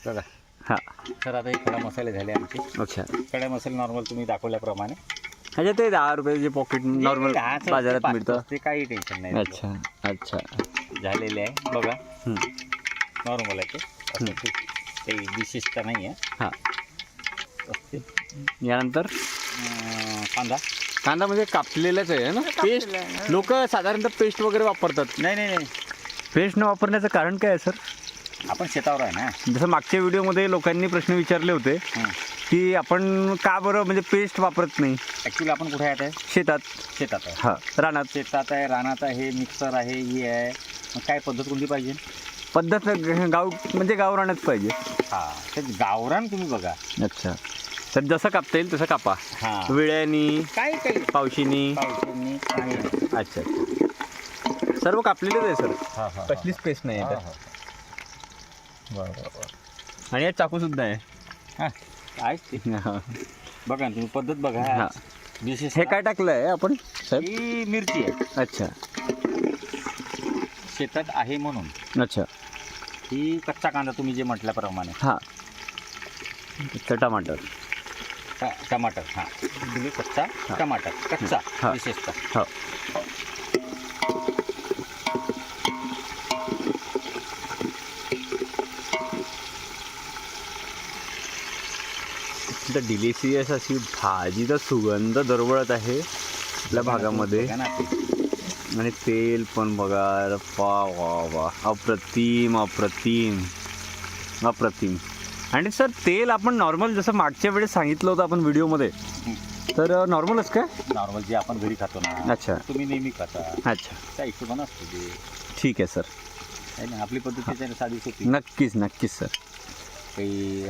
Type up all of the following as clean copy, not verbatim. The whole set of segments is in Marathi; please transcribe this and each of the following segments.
बघा. हां. तर आता हे खडा मसाले झाले आमचे. अच्छा. खडा मसाले नॉर्मल तुम्ही दाखवल्याप्रमाणे. अच्छा ते 10 रुपयाचे पॉकेट नॉर्मल बाजारात मिळतं. ते काही टेन्शन नाही. अच्छा अच्छा. झालेले आहे बघा. हं. नॉर्मल आहे ते. काही विशेषता नाही आहे. हां. असते. यानंतर कांदा. कांदा म्हणजे कापलेलाच आहे ना. पेस्ट लोक साधारणतः पेस्ट वगैरे वापरतात. नाही नाही नाही, पेस्ट न वापरण्याचं कारण काय आहे सर? आपण शेतावर आहे ना. जसं मागच्या व्हिडिओमध्ये लोकांनी प्रश्न विचारले होते की आपण का बरं म्हणजे पेस्ट वापरत नाही. ॲक्च्युली आपण कुठे आहे? शेतात. शेतात आहे. हां. रानात. शेतात आहे, रानात आहे, मिक्सर आहे, ही आहे. मग काय पद्धत कोणती पाहिजे? पद्धत गाव म्हणजे गावरानच पाहिजे. हां, ते गावरान तुम्ही बघा. अच्छा. तर जसं कापता येईल तसं कापा. हां, विळ्यानी काही काही पावशीनी. पावसाळ्यानी काही नाही. अच्छा. सर्व कापलेलेच आहे सर. हां हां, कसलीच पेस्ट नाही आहे त्यात. आणि यात चाकू सुद्धा आहे. हां आहेच ते. हां. बघा ना तुम्ही पद्धत बघा. हां. विशेष हे काय टाकलं आहे आपण साहेब? ही मिरची आहे. अच्छा शेतात आहे म्हणून. अच्छा. ही कच्चा कांदा तुम्ही जे म्हटल्याप्रमाणे. हां. टमाटर. टमाटर. हां, तुम्ही कच्चा टमाटर. कच्चा हां. विशेषतः. हो. तर डिलिशियस अशी भाजीचा सुगंध दरवळत आहे आपल्या भागामध्ये. बघा ना ते. आणि तेल पण बघा. वा वा वा, अप्रतिम अप्रतिम अप्रतिम. आणि सर तेल आपण नॉर्मल जसं मागच्या वेळेस सांगितलं होतं आपण व्हिडिओमध्ये, तर नॉर्मलच काय? नॉर्मल जे आपण घरी खातो ना. अच्छा. तुम्ही नेहमी खाता अच्छा. त्या हिशोबानं असतो ते. ठीक आहे सर. आहे ना, आपली पद्धत त्याच्याने साधी सोपी. नक्कीच नक्कीच सर. काही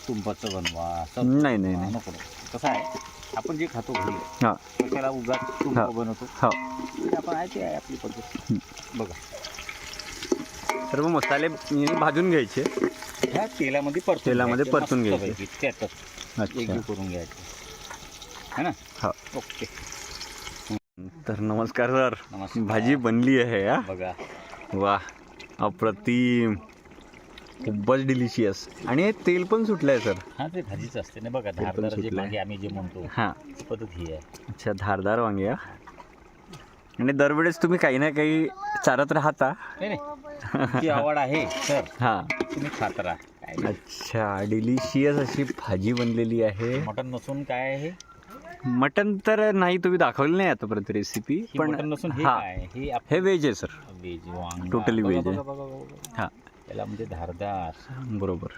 तुंबाचं बनवा. नाही नाही नाही. नको. कसं आहे, आपण जे खातो घरी हां. त्याला उगाच तुंब हा. बनवतो. हो. ते आपण आहे, ते आहे आपली पद्धत. बघा, सर्व मसाले भाजून घ्यायचे. ह्या तेलामध्ये तेलामध्ये परतून घ्यायचे. मस्तपैकी त्यातच अच्छा. एकजीव करून घ्यायचे है ना. हो. ओके. तर नमस्कार सर. नमस्कार. भाजी बनली आहे. हा बघा. वा, अप्रतिम, खूपच डिलिशियस. आणि हे तेल पण सुटलं आहे सर. हां, ते भाजीच असते ना. बघा, ते पण धारदार जे सुटलंय. वांगे आम्ही जे म्हणतो हां. ती पद्धत ही आहे. अच्छा, धारदार वांगे. आणि दरवेळेस तुम्ही काही ना काही चारत राहता. नाही नाही, ती आवड आहे सर. हां. तुम्ही खात राहा. काय अच्छा, डिलिशियस अशी भाजी बनलेली आहे. मटण नसून काय आहे? मटन तर नाही तुम्ही दाखवलं नाही आतापर्यंत रेसिपी. ही पण मटण नसून हे हां, काय? हे हे व्हेज आहे सर. व्हेज वांगा. Totally बघा, veg आहे. बघा, बघा, बघा. हां. याला म्हणजे धारदार. बरोबर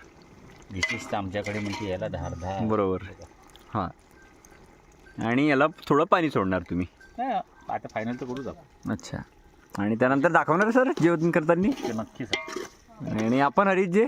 विशेषतः आमच्याकडे म्हणजे याला धारदार. बरोबर. हां. आणि याला थोडं पाणी सोडणार तुम्ही. नाही, आता फायनल तर करूच आपण. अच्छा. आणि त्यानंतर दाखवणार सर जेवण करताना. ते नक्कीच आहे. आणि आपण हरीश जे